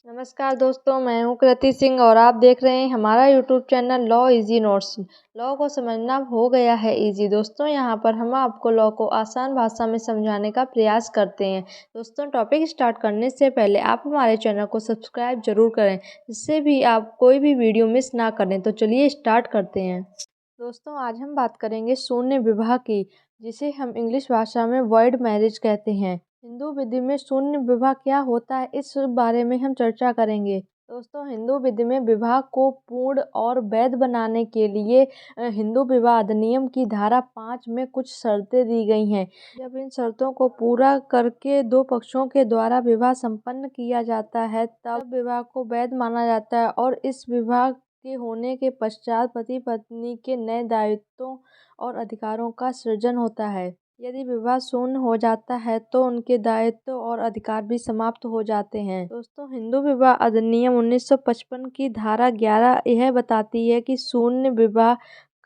नमस्कार दोस्तों, मैं हूँ कृति सिंह और आप देख रहे हैं हमारा YouTube channel law easy notes. Law को समझना हो गया है इजी। दोस्तों यहाँ पर हम आपको लॉ को आसान भाषा में समझाने का प्रयास करते हैं। दोस्तों टॉपिक स्टार्ट करने से पहले आप हमारे चैनल को सब्सक्राइब जरूर करें, जिससे भी आप कोई भी वीडियो मिस ना करें। तो चलिए स्टार्ट करते हैं। दोस्तों आज हम बात करेंगे शून्य विवाह की, जिसे हम इंग्लिश भाषा में वॉइड मैरिज कहते हैं। हिंदू विधि में शून्य विवाह क्या होता है, इस बारे में हम चर्चा करेंगे। दोस्तों हिंदू विधि में विवाह को पूर्ण और वैध बनाने के लिए हिंदू विवाह अधिनियम की धारा 5 में कुछ शर्तें दी गई हैं। जब इन शर्तों को पूरा करके दो पक्षों के द्वारा विवाह संपन्न किया जाता है, तब विवाह को वैध माना जाता है और इस विवाह के होने के पश्चात पति पत्नी के नए दायित्वों और अधिकारों का सृजन होता है। यदि विवाह शून्य हो जाता है तो उनके दायित्व और अधिकार भी समाप्त हो जाते हैं। दोस्तों हिंदू विवाह अधिनियम 1955 की धारा 11 यह बताती है कि शून्य विवाह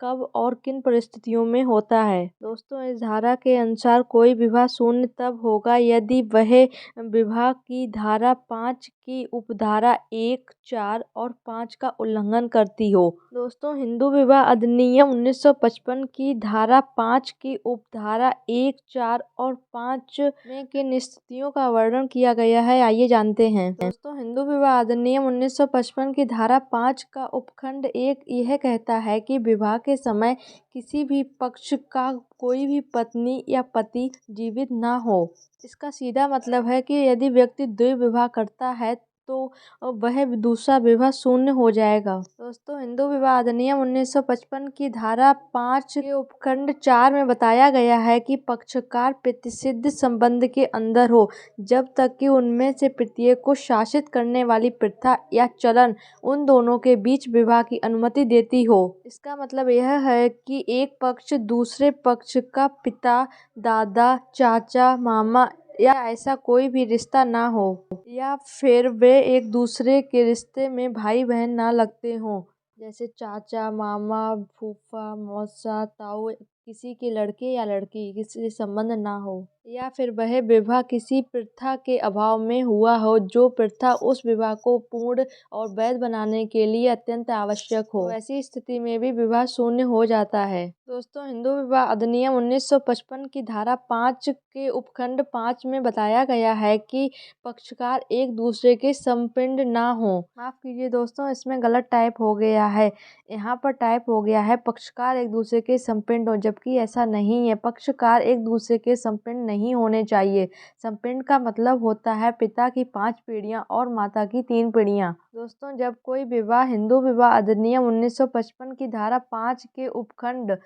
कब और किन परिस्थितियों में होता है। दोस्तों इस धारा के अनुसार कोई विवाह शून्य तब होगा यदि वह विवाह की धारा 5 की उपधारा 1, 4 और 5 का उल्लंघन करती हो। दोस्तों हिंदू विवाह अधिनियम 1955 की धारा 5 की उपधारा 1, 4 और 5 में किन स्थितियों का वर्णन किया गया है, आइए जानते हैं। दोस्तों हिंदू विवाह अधिनियम 1955 की धारा 5 का उपखंड 1 यह कहता है कि विवाह के समय किसी भी पक्ष का कोई भी पत्नी या पति जीवित ना हो। इसका सीधा मतलब है कि यदि व्यक्ति द्विविवाह करता है तो वह दूसरा विवाह शून्य हो जाएगा। दोस्तों हिंदू विवाह अधिनियम 1955 की धारा 5 के उपखंड 4 में बताया गया है कि पक्षकार प्रतिसिद्ध संबंध के अंदर हो, जब तक कि उनमें से प्रत्येक को शासित करने वाली प्रथा या चलन उन दोनों के बीच विवाह की अनुमति देती हो। इसका मतलब यह है कि एक पक्ष दूसरे पक्ष का पिता, दादा, चाचा, मामा या ऐसा कोई भी रिश्ता ना हो, या फिर वे एक दूसरे के रिश्ते में भाई बहन ना लगते हों, जैसे चाचा, मामा, फूफा, मौसा, ताऊ, किसी के लड़के या लड़की किसी संबंध ना हो, या फिर वह विवाह किसी प्रथा के अभाव में हुआ हो, जो प्रथा उस विवाह को पूर्ण और वैध बनाने के लिए अत्यंत आवश्यक हो। ऐसी स्थिति में भी विवाह शून्य हो जाता है। दोस्तों हिंदू विवाह अधिनियम 1955 की धारा 5 के उपखंड 5 में बताया गया है कि पक्षकार एक दूसरे के संपिंड ना हो। माफ कीजिए दोस्तों, इसमें गलत टाइप हो गया है। यहाँ पर टाइप हो गया है पक्षकार एक दूसरे के संपिंड हो, जबकि ऐसा नहीं है। पक्षकार एक दूसरे के संपिंड नहीं होने चाहिए। संपिंड का मतलब होता है पिता की 5 पीढ़ियां और माता की 3 पीढ़ियां। दोस्तों जब कोई विवाह हिंदू विवाह अधिनियम 1955 की धारा 5 के उपखंड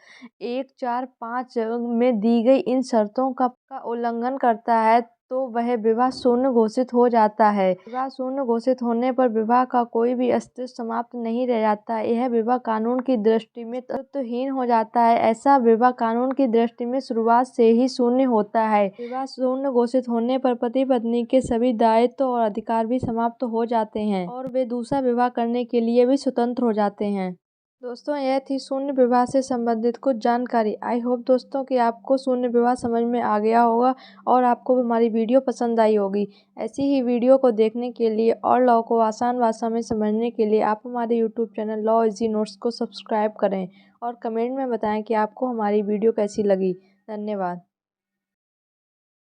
1, 4, 5 में दी गई इन शर्तों का उल्लंघन करता है तो वह विवाह शून्य घोषित हो जाता है। विवाह शून्य घोषित होने पर विवाह का कोई भी अस्तित्व समाप्त नहीं रह जाता। यह विवाह कानून की दृष्टि में तत्वहीन हो जाता है। ऐसा विवाह कानून की दृष्टि में शुरुआत से ही शून्य होता है। विवाह शून्य घोषित होने पर पति पत्नी के सभी दायित्व और अधिकार भी समाप्त हो जाते हैं और वे दूसरा विवाह करने के लिए भी स्वतंत्र हो जाते हैं। दोस्तों यह थी शून्य विवाह से संबंधित कुछ जानकारी। आई होप दोस्तों कि आपको शून्य विवाह समझ में आ गया होगा और आपको हमारी वीडियो पसंद आई होगी। ऐसी ही वीडियो को देखने के लिए और लॉ को आसान भाषा में समझने के लिए आप हमारे YouTube channel law easy notes को सब्सक्राइब करें और कमेंट में बताएं कि आपको हमारी वीडियो कैसी लगी। धन्यवाद।